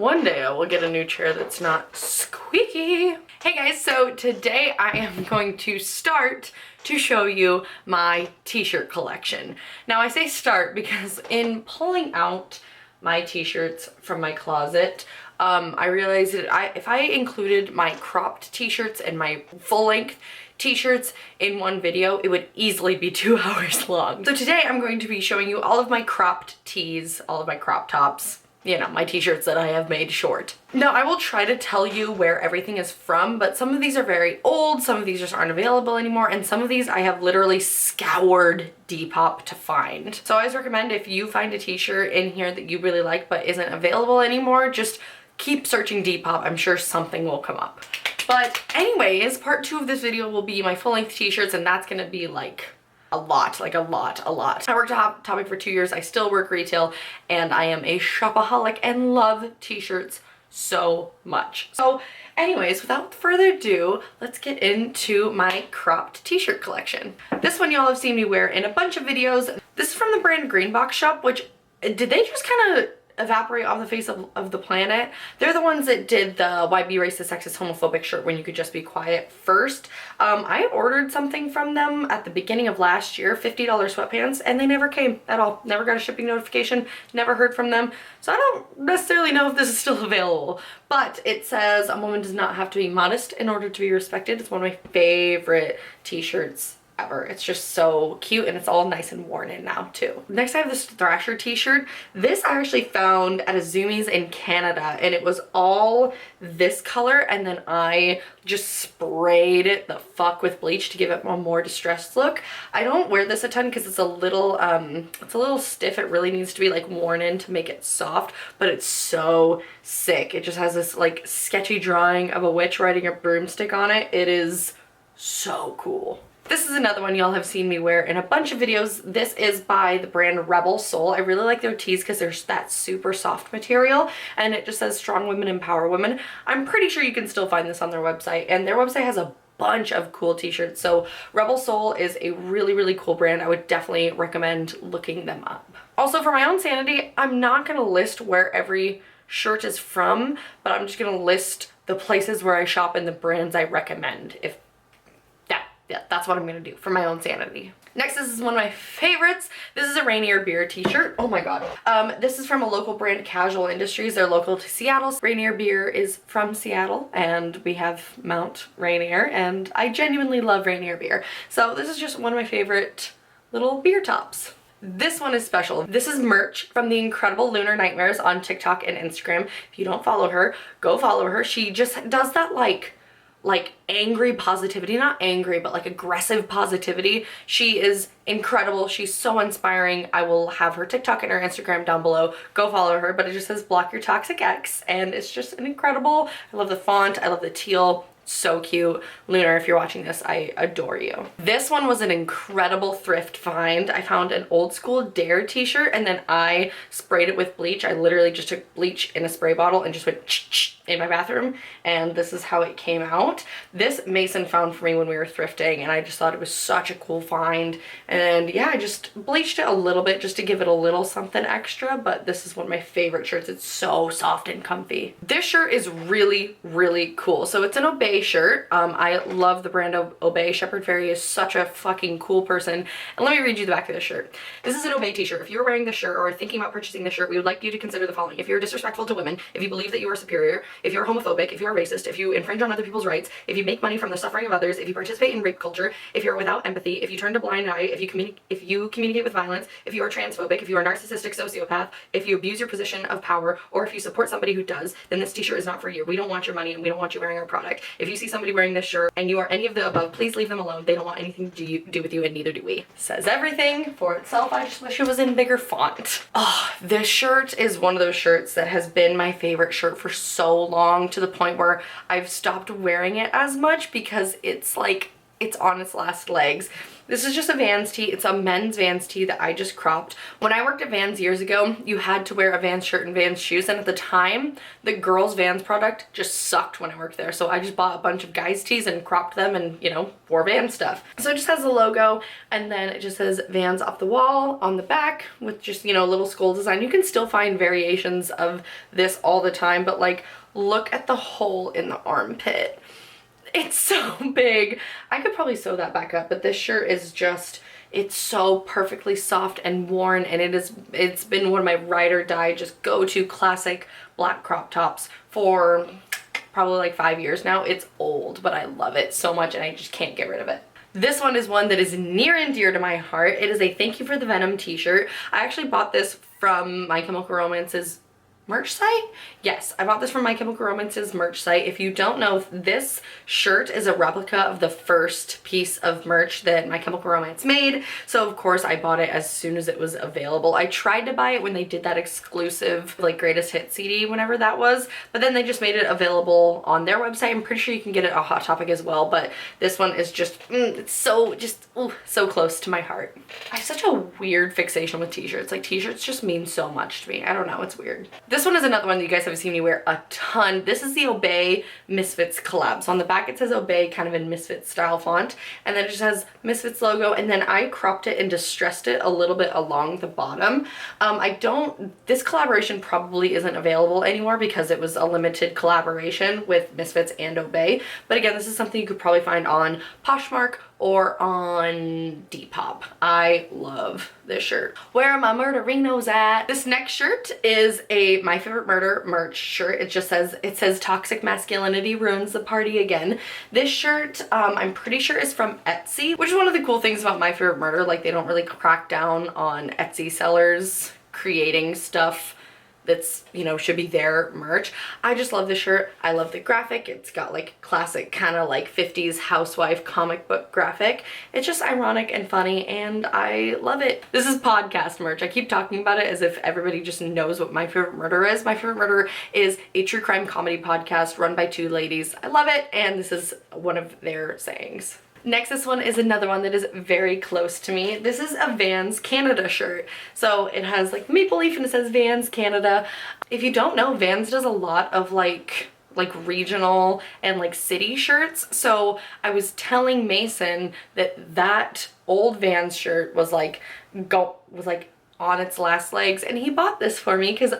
One day I will get a new chair that's not squeaky. Hey guys, so today I am going to start to show you my t-shirt collection. Now I say start because in pulling out my t-shirts from my closet, I realized that if I included my cropped t-shirts and my full-length t-shirts in one video, it would easily be 2 hours long. So today I'm going to be showing you all of my cropped tees, all of my crop tops, you know, my t-shirts that I have made short. Now I will try to tell you where everything is from, but some of these are very old, some of these just aren't available anymore, and some of these I have literally scoured Depop to find. So I always recommend if you find a t-shirt in here that you really like but isn't available anymore, just keep searching Depop. I'm sure something will come up. But anyways, part 2 of this video will be my full-length t-shirts, and that's gonna be like a lot. I worked at Hot Topic for 2 years. I still work retail, and I am a shopaholic and love t-shirts so much. So anyways, without further ado, let's get into my cropped t-shirt collection. This one y'all have seen me wear in a bunch of videos. This is from the brand Greenbox Shop, which, did they just kind of evaporate off the face of the planet? They're the ones that did the why be racist, sexist, homophobic shirt when you could just be quiet first. I ordered something from them at the beginning of last year, $50 sweatpants, and they never came at all. Never got a shipping notification, never heard from them. So I don't necessarily know if this is still available, but it says a woman does not have to be modest in order to be respected. It's one of my favorite t-shirts ever. It's just so cute, and it's all nice and worn in now too. Next I have this Thrasher t-shirt. This I actually found at a Zumiez in Canada, and it was all this color, and then I just sprayed it the fuck with bleach to give it a more distressed look. I don't wear this a ton because it's a little stiff. It really needs to be like worn in to make it soft, but it's so sick. It just has this like sketchy drawing of a witch riding a broomstick on it. It is so cool. This is another one y'all have seen me wear in a bunch of videos. This is by the brand Rebel Soul. I really like their tees because there's that super soft material, and it just says strong women empower women. I'm pretty sure you can still find this on their website, and their website has a bunch of cool t-shirts. So Rebel Soul is a really cool brand. I would definitely recommend looking them up. Also, for my own sanity, I'm not gonna list where every shirt is from, but I'm just gonna list the places where I shop and the brands I recommend. Yeah, that's what I'm gonna do for my own sanity. Next, this is one of my favorites. This is a Rainier Beer t-shirt. Oh my god. This is from a local brand, Casual Industries. They're local to Seattle. Rainier Beer is from Seattle, and we have Mount Rainier, and I genuinely love Rainier Beer. So this is just one of my favorite little beer tops. This one is special. This is merch from the incredible Lunar Nightmares on TikTok and Instagram. If you don't follow her, go follow her. She just does that like angry positivity, not angry, but like aggressive positivity. She is incredible. She's so inspiring. I will have her TikTok and her Instagram down below. Go follow her, but it just says block your toxic ex, and it's just an incredible. I love the font. I love the teal. So cute. Lunar, if you're watching this, I adore you. This one was an incredible thrift find. I found an old school D.A.R.E t-shirt, and then I sprayed it with bleach. I literally just took bleach in a spray bottle and just went in my bathroom, and this is how it came out. This Mason found for me when we were thrifting, and I just thought it was such a cool find. And yeah, I just bleached it a little bit just to give it a little something extra, but this is one of my favorite shirts. It's so soft and comfy. This shirt is really cool. So it's an Obey shirt. I love the brand Obey. Shepard Fairey is such a fucking cool person. And let me read you the back of this shirt. This is an Obey t-shirt. If you're wearing this shirt or thinking about purchasing this shirt, we would like you to consider the following. If you're disrespectful to women, if you believe that you are superior, if you're homophobic, if you're racist, if you infringe on other people's rights, if you make money from the suffering of others, if you participate in rape culture, if you're without empathy, if you turn a blind eye, if you communicate with violence, if you are transphobic, if you are a narcissistic sociopath, if you abuse your position of power, or if you support somebody who does, then this t-shirt is not for you. We don't want your money, and we don't want you wearing our product. If you see somebody wearing this shirt and you are any of the above, please leave them alone. They don't want anything to do with you, and neither do we. Says everything for itself. I just wish it was in bigger font. Oh, this shirt is one of those shirts that has been my favorite shirt for so long, to the point where I've stopped wearing it as much because it's it's on its last legs. This is just a Vans tee. It's a men's Vans tee that I just cropped. When I worked at Vans years ago, you had to wear a Vans shirt and Vans shoes, and at the time, the girls' Vans product just sucked when I worked there. So I just bought a bunch of guys' tees and cropped them and, you know, wore Vans stuff. So it just has the logo, and then it just says Vans off the wall on the back with just, you know, little skull design. You can still find variations of this all the time, but like, look at the hole in the armpit. It's so big. I could probably sew that back up, but this shirt is just, it's so perfectly soft and worn, and it's been one of my ride or die just go-to classic black crop tops for probably like 5 years now. It's old, but I love it so much and I just can't get rid of it. This one is one that is near and dear to my heart. It is a Thank You for the Venom t-shirt. I actually bought this from My Chemical Romance's merch site? Yes, I bought this from My Chemical Romance's merch site. If you don't know, this shirt is a replica of the first piece of merch that My Chemical Romance made. So of course I bought it as soon as it was available. I tried to buy it when they did that exclusive like greatest hit CD, whenever that was, but then they just made it available on their website. I'm pretty sure you can get it at Hot Topic as well, but this one is just, it's so so close to my heart. I have such a weird fixation with t-shirts. Like t-shirts just mean so much to me. I don't know, it's weird. This one is another one that you guys have seen me wear a ton. This is the Obey Misfits collab. So on the back it says Obey kind of in Misfits style font, and then it just has Misfits logo, and then I cropped it and distressed it a little bit along the bottom. This collaboration probably isn't available anymore because it was a limited collaboration with Misfits and Obey. But again, this is something you could probably find on Poshmark or on Depop. I love this shirt. Where are my murderinos at? This next shirt is a My Favorite Murder merch shirt. It says toxic masculinity ruins the party again. This shirt, I'm pretty sure is from Etsy, which is one of the cool things about My Favorite Murder. Like, they don't really crack down on Etsy sellers creating stuff that's, you know, should be their merch. I just love this shirt. I love the graphic. It's got like classic kind of like 50s housewife comic book graphic. It's just ironic and funny, and I love it. This is podcast merch. I keep talking about it as if everybody just knows what My Favorite Murder is. My Favorite Murder is a true crime comedy podcast run by two ladies. I love it, and this is one of their sayings. Next, this one is another one that is very close to me. This is a Vans Canada shirt. So it has like maple leaf and it says Vans Canada. If you don't know, Vans does a lot of like regional and like city shirts. So I was telling Mason that old Vans shirt was like on its last legs, and he bought this for me because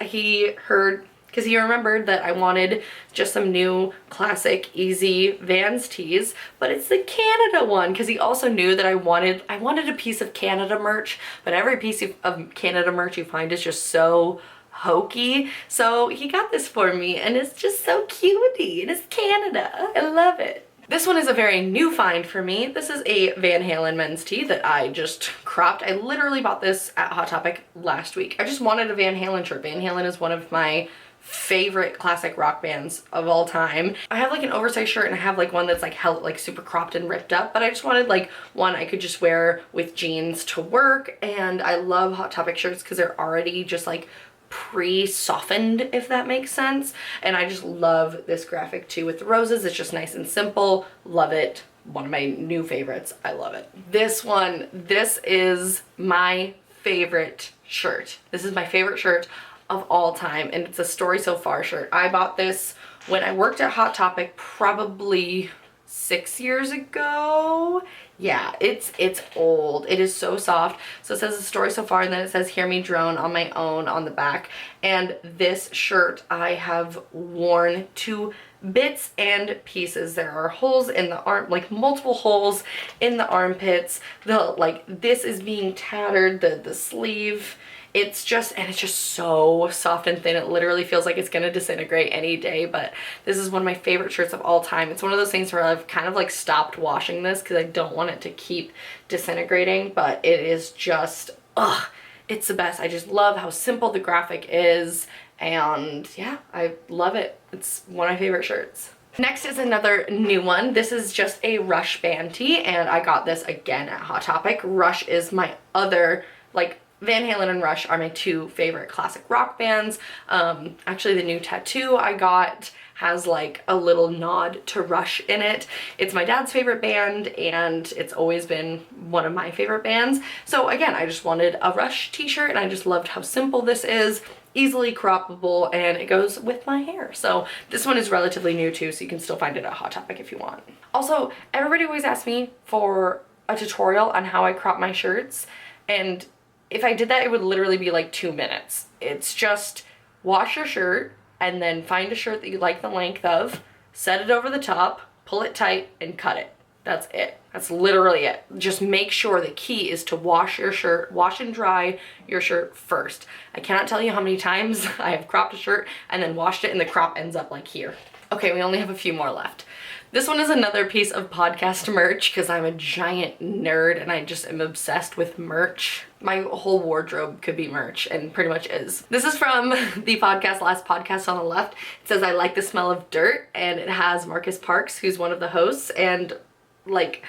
he remembered that I wanted just some new classic easy Vans tees, but it's the Canada one, because he also knew that I wanted a piece of Canada merch, but every piece of Canada merch you find is just so hokey. So he got this for me, and it's just so cutie, and it's Canada. I love it. This one is a very new find for me. This is a Van Halen men's tee that I just cropped. I literally bought this at Hot Topic last week. I just wanted a Van Halen shirt. Van Halen is one of my favorite classic rock bands of all time. I have like an oversized shirt, and I have like one that's like held like super cropped and ripped up, but I just wanted like one I could just wear with jeans to work. And I love Hot Topic shirts because they're already just like pre-softened, if that makes sense. And I just love this graphic too with the roses. It's just nice and simple. Love it. One of my new favorites. I love it. This is my favorite shirt. This is my favorite shirt of all time, and it's a Story So Far shirt. I bought this when I worked at Hot Topic probably 6 years ago. Yeah, it's old. It is so soft. So it says The Story So Far, and then it says Hear Me Drone on My Own on the back. And this shirt I have worn to bits and pieces. There are holes in the arm, like multiple holes in the armpits. This is being tattered, the sleeve. It's just so soft and thin. It literally feels like it's gonna disintegrate any day, but this is one of my favorite shirts of all time. It's one of those things where I've kind of like stopped washing this because I don't want it to keep disintegrating, but it is just, it's the best. I just love how simple the graphic is, and yeah, I love it. It's one of my favorite shirts. Next is another new one. This is just a Rush band tee, and I got this again at Hot Topic. Rush is my other, like, Van Halen and Rush are my two favorite classic rock bands. Actually, the new tattoo I got has like a little nod to Rush in it. It's my dad's favorite band and it's always been one of my favorite bands. So again, I just wanted a Rush t-shirt and I just loved how simple this is, easily croppable, and it goes with my hair. So this one is relatively new too, so you can still find it at Hot Topic if you want. Also, everybody always asks me for a tutorial on how I crop my shirts, and if I did that, it would literally be like 2 minutes. It's just wash your shirt and then find a shirt that you like the length of, set it over the top, pull it tight, and cut it. That's it. That's literally it. Just make sure the key is to wash your shirt, wash and dry your shirt first. I cannot tell you how many times I have cropped a shirt and then washed it and the crop ends up like here. Okay, we only have a few more left. This one is another piece of podcast merch because I'm a giant nerd and I just am obsessed with merch. My whole wardrobe could be merch and pretty much is. This is from the podcast, Last Podcast on the Left. It says, "I like the smell of dirt," and it has Marcus Parks, who's one of the hosts, and like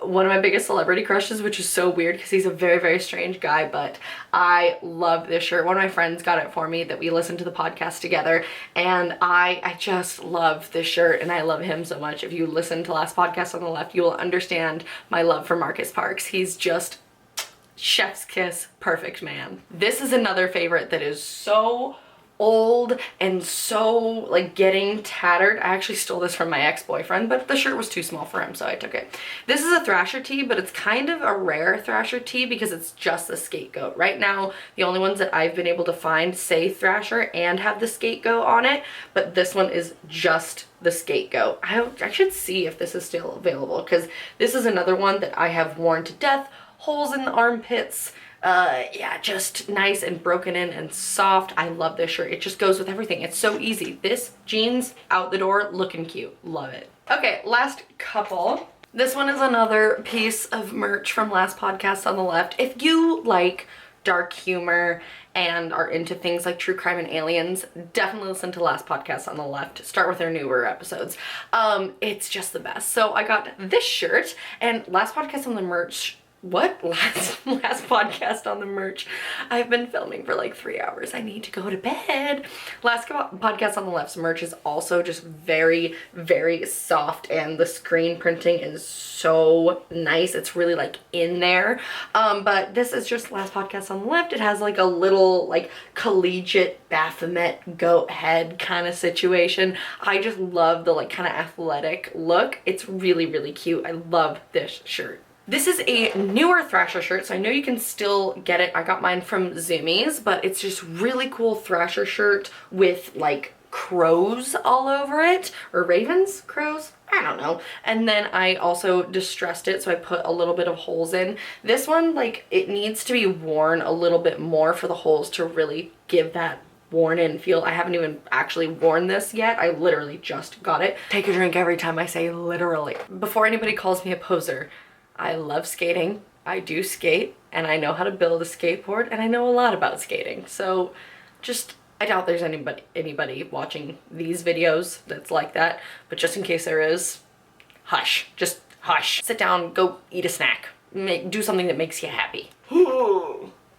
one of my biggest celebrity crushes, which is so weird because he's a very, very strange guy, but I love this shirt. One of my friends got it for me that we listened to the podcast together, and I just love this shirt and I love him so much. If you listen to Last Podcast on the Left, you will understand my love for Marcus Parks. He's just chef's kiss, perfect man. This is another favorite that is so old and so like getting tattered. I actually stole this from my ex-boyfriend, but the shirt was too small for him, so I took it. This is a Thrasher tee, but it's kind of a rare Thrasher tee because it's just the scapegoat. Right now, the only ones that I've been able to find say Thrasher and have the scapegoat on it, but this one is just the scapegoat. I should see if this is still available because this is another one that I have worn to death. Holes in the armpits. Yeah, just nice and broken in and soft. I love this shirt. It just goes with everything. It's so easy. This, jeans, out the door, looking cute. Love it. Okay, last couple. This one is another piece of merch from Last Podcast on the Left. If you like dark humor and are into things like true crime and aliens, definitely listen to Last Podcast on the Left. Start with their newer episodes. It's just the best. So I got this shirt, and Last Podcast on the merch last podcast on the merch. I've been filming for like 3 hours. I need to go to bed. Last Podcast on the Left's merch is also just very, very soft, and the screen printing is so nice. It's really like in there. But this is just Last Podcast on the Left. It has like a little like collegiate Baphomet goat head kind of situation. I just love the like kind of athletic look. It's really, really cute. I love this shirt. This is a newer Thrasher shirt, so I know you can still get it. I got mine from Zumiez, but it's just really cool Thrasher shirt with like crows all over it, or ravens, crows, I don't know. And then I also distressed it, so I put a little bit of holes in. This one, like, it needs to be worn a little bit more for the holes to really give that worn in feel. I haven't even actually worn this yet. I literally just got it. Take a drink every time I say literally. Before anybody calls me a poser, I love skating. I do skate, and I know how to build a skateboard, and I know a lot about skating. So just, I doubt there's anybody watching these videos that's like that, but just in case there is, hush, just hush. Sit down, go eat a snack. Do something that makes you happy.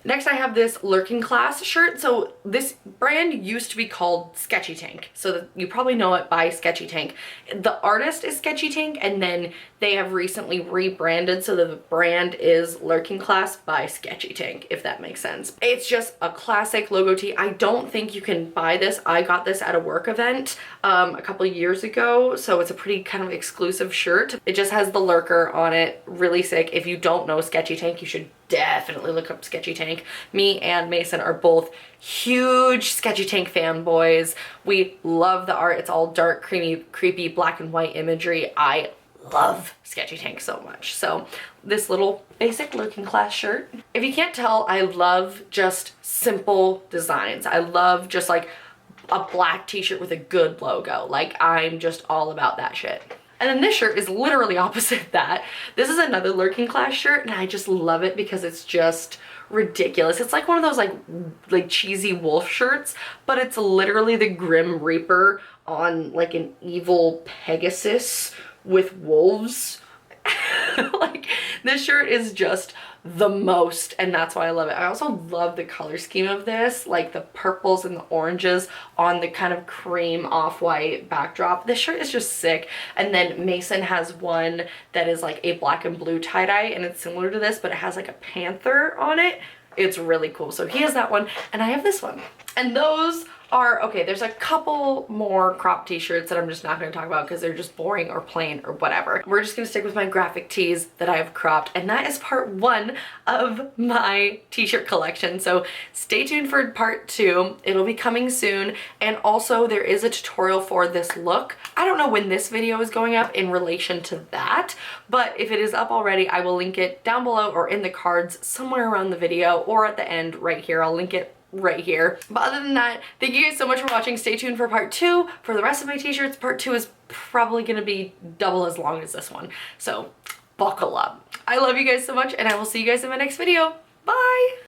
Next, I have this Lurking Class shirt. So this brand used to be called Sketchy Tank. So you probably know it by Sketchy Tank. The artist is Sketchy Tank, and then they have recently rebranded so that the brand is Lurking Class by Sketchy Tank, if that makes sense. It's just a classic logo tee. I don't think you can buy this. I got this at a work event a couple years ago, so it's a pretty kind of exclusive shirt. It just has the lurker on it, really sick. If you don't know Sketchy Tank, you should definitely look up Sketchy Tank. Me and Mason are both huge Sketchy Tank fanboys. We love the art. It's all dark, creepy black and white imagery. I love Sketchy Tank so much. So this little basic Lurking Class shirt. If you can't tell, I love just simple designs. I love just like a black t-shirt with a good logo. Like, I'm just all about that shit. And then this shirt is literally opposite that. This is another Lurking Class shirt, and I just love it because it's just ridiculous. It's like one of those like cheesy wolf shirts, but it's literally the Grim Reaper on like an evil Pegasus with wolves. Like, this shirt is just the most, and that's why I love it. I also love the color scheme of this, like the purples and the oranges on the kind of cream off-white backdrop. This shirt is just sick. And then Mason has one that is like a black and blue tie-dye, and it's similar to this, but it has like a panther on it. It's really cool. So he has that one, and I have this one. And those are, okay, there's a couple more crop t-shirts that I'm just not going to talk about because they're just boring or plain or whatever. We're just going to stick with my graphic tees that I have cropped, and that is part 1 of my t-shirt collection. So stay tuned for part 2. It'll be coming soon, and also there is a tutorial for this look. I don't know when this video is going up in relation to that, but if it is up already, I will link it down below or in the cards somewhere around the video or at the end right here. I'll link it right here. But other than that, thank you guys so much for watching. Stay tuned for part 2 for the rest of my t-shirts. Part 2 is probably gonna be double as long as this one, so buckle up. I love you guys so much, and I will see you guys in my next video. Bye.